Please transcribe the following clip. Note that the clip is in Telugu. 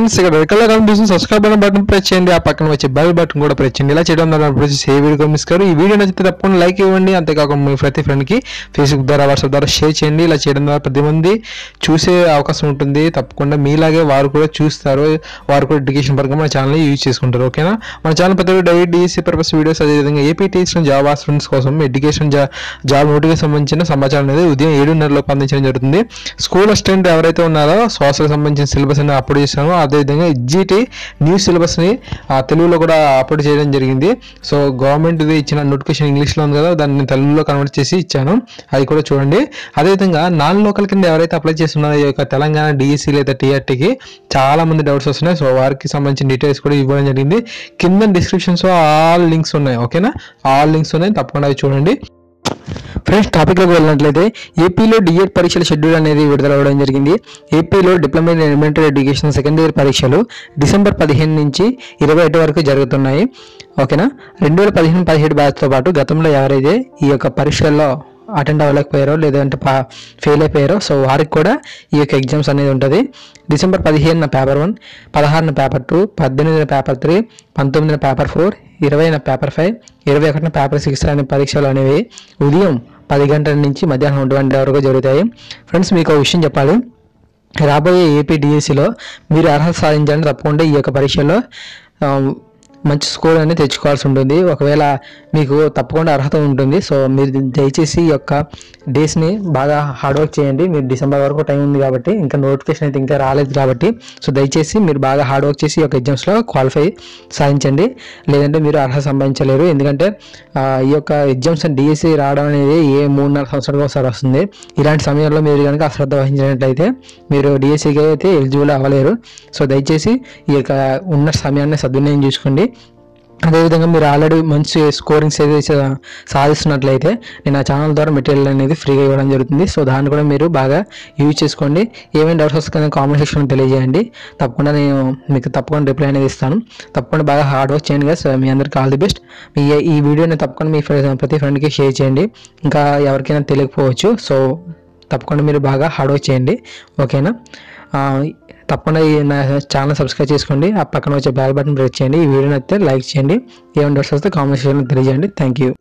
ఫ్రెండ్స్ ఇక్కడ రెడ్ కలర్ కనిపిస్తుంది సబ్స్క్రైబ్ బటన్ ప్రెస్ చేయండి, ఆ పక్కన వచ్చే బెల్ బటన్ కూడా ప్రెస్ చేయండి. ఇలా చేయడం ద్వారా ఏ వీడియో మిస్ కారు. ఈ వీడియో నచ్చితే తప్పకుండా లైక్ ఇవ్వండి, అంతేకాకుండా మీ ప్రతి ఫ్రెండ్కి ఫేస్బుక్ ద్వారా వాట్సాప్ ద్వారా షేర్ చేయండి. ఇలా చేయడం ద్వారా 10 మంది చూసే అవకాశం ఉంటుంది. తప్పకుండా మీలాగే వారు కూడా చూస్తారు, వారు కూడా ఎడ్యుకేషన్ పరంగా మన ఛానల్ని యూజ్ చేసుకుంటారు. ఓకేనా, మన ఛానల్ ప్రతి డైలీ డిఎస్సీ పర్పస్ వీడియోస్, అదేవిధంగా ఏపీ టీచర్ జాబ్ స్టూడెంట్స్ కోసం ఎడ్యుకేషన్ జాబ్ నోటిఫికేషన్ సంబంధించిన సమాచారం అనేది ఉదయం 7:30 అందించడం జరుగుతుంది. స్కూల్ అసిస్టెంట్ ఎవరైతే ఉన్నారో సోషల్ సంబంధించిన సిలబస్ అనేది అప్లోడ్ చేస్తాము. అదేవిధంగా ఎడ్జిటి న్యూ సిలబస్ని తెలుగులో కూడా అప్లోడ్ చేయడం జరిగింది. సో గవర్నమెంట్ ఇచ్చిన నోటిఫికేషన్ ఇంగ్లీష్లో ఉంది కదా, దాన్ని తెలుగులో కన్వర్ట్ చేసి ఇచ్చాను, అది కూడా చూడండి. అదేవిధంగా నాన్ లోకల్ కింద ఎవరైతే అప్లై చేస్తున్నారో ఈ యొక్క తెలంగాణ డిఎస్సి లేదా టీఆర్టీకి చాలా మంది డౌట్స్ వస్తున్నాయి. సో వారికి సంబంధించిన డీటెయిల్స్ కూడా ఇవ్వడం జరిగింది. కింద డిస్క్రిప్షన్స్లో ఆల్ లింక్స్ ఉన్నాయి. ఓకేనా, ఆల్ లింక్స్ ఉన్నాయి, తప్పకుండా అవి చూడండి. ఫ్రెండ్స్, టాపిక్లోకి వెళ్ళినట్లయితే ఏపీలో డిఎడ్ పరీక్షల షెడ్యూల్ అనేది విడుదల అవ్వడం జరిగింది. ఏపీలో diploma in elementary education second year పరీక్షలు డిసెంబర్ 15 నుంచి 21 వరకు జరుగుతున్నాయి. ఓకేనా, 2015-17 బ్యాచ్తో పాటు గతంలో ఎవరైతే ఈ యొక్క పరీక్షల్లో అటెండ్ అవ్వలేకపోయారో లేదంటే ఫెయిల్ అయిపోయారో సో వారికి కూడా ఈ యొక్క ఎగ్జామ్స్ అనేది ఉంటుంది. డిసెంబర్ 15న పేపర్ 1, 16న పేపర్ 2, 18న పేపర్ 3, 19న పేపర్ 4, 20న పేపర్ 5, 21న పేపర్ 6 అనే పరీక్షలు అనేవి ఉదయం 10 గంటల నుంచి మధ్యాహ్నం 1 గంటల వరకు జరుగుతాయి. ఫ్రెండ్స్, మీకు ఒక విషయం చెప్పాలి, రాబోయే ఏపీ డిఎస్సిలో మీరు అర్హత సాధించాలని తప్పకుండా ఈ యొక్క పరీక్షలో మంచి స్కోర్ అనేది తెచ్చుకోవాల్సి ఉంటుంది. ఒకవేళ మీకు తప్పకుండా అర్హత ఉంటుంది. సో మీరు దయచేసి ఈ యొక్క డేస్ని బాగా హార్డ్ వర్క్ చేయండి. మీరు డిసెంబర్ వరకు టైం ఉంది కాబట్టి, ఇంకా నోటిఫికేషన్ అయితే ఇంకా రాలేదు కాబట్టి, సో దయచేసి మీరు బాగా హార్డ్ వర్క్ చేసి ఈ యొక్క ఎగ్జామ్స్లో క్వాలిఫై సాధించండి, లేదంటే మీరు అర్హత సంపాదించలేరు. ఎందుకంటే ఈ యొక్క ఎగ్జామ్స్ డిఎస్సి రావడం అనేది 3-4 సంవత్సరాలకు ఒకసారి వస్తుంది. ఇలాంటి సమయంలో మీరు కనుక అశ్రద్ధ వహించినట్లయితే మీరు డిఎస్సికి అయితే ఎలిజిబుల్ అవ్వలేరు. సో దయచేసి ఈ యొక్క ఉన్న సమయాన్ని సద్వినియోగం చేసుకోండి. అదేవిధంగా మీరు ఆల్రెడీ మంచి స్కోరింగ్స్ ఏదైతే సాధిస్తున్నట్లయితే నేను ఆ ఛానల్ ద్వారా మెటీరియల్ అనేది ఫ్రీగా ఇవ్వడం జరుగుతుంది. సో దాన్ని కూడా మీరు బాగా యూజ్ చేసుకోండి. ఏమైనా డౌట్స్ వస్తే కామెంట్ సెక్షన్లో తెలియజేయండి, తప్పకుండా నేను మీకు తప్పకుండా రిప్లై అనేది ఇస్తాను. తప్పకుండా బాగా హార్డ్ వర్క్ చేయండి కదా. మీ అందరికీ ఆల్ ది బెస్ట్. ఈ వీడియోని తప్పకుండా మీ ప్రతి ఫ్రెండ్కి షేర్ చేయండి, ఇంకా ఎవరికైనా తెలియకపోవచ్చు. సో తప్పకుండా మీరు బాగా హార్డ్ వర్క్ చేయండి. ఓకేనా, తప్పకుండా నా ఛానల్ సబ్స్క్రైబ్ చేసుకోండి, ఆ పక్కన వచ్చే బెల్ బటన్ ప్రెస్ చేయండి. ఈ వీడియో నచ్చితే లైక్ చేయండి, ఏమైనా డౌట్స్ వస్తే కామెంట్ సెక్షన్లో తెలియజేయండి. Thank you.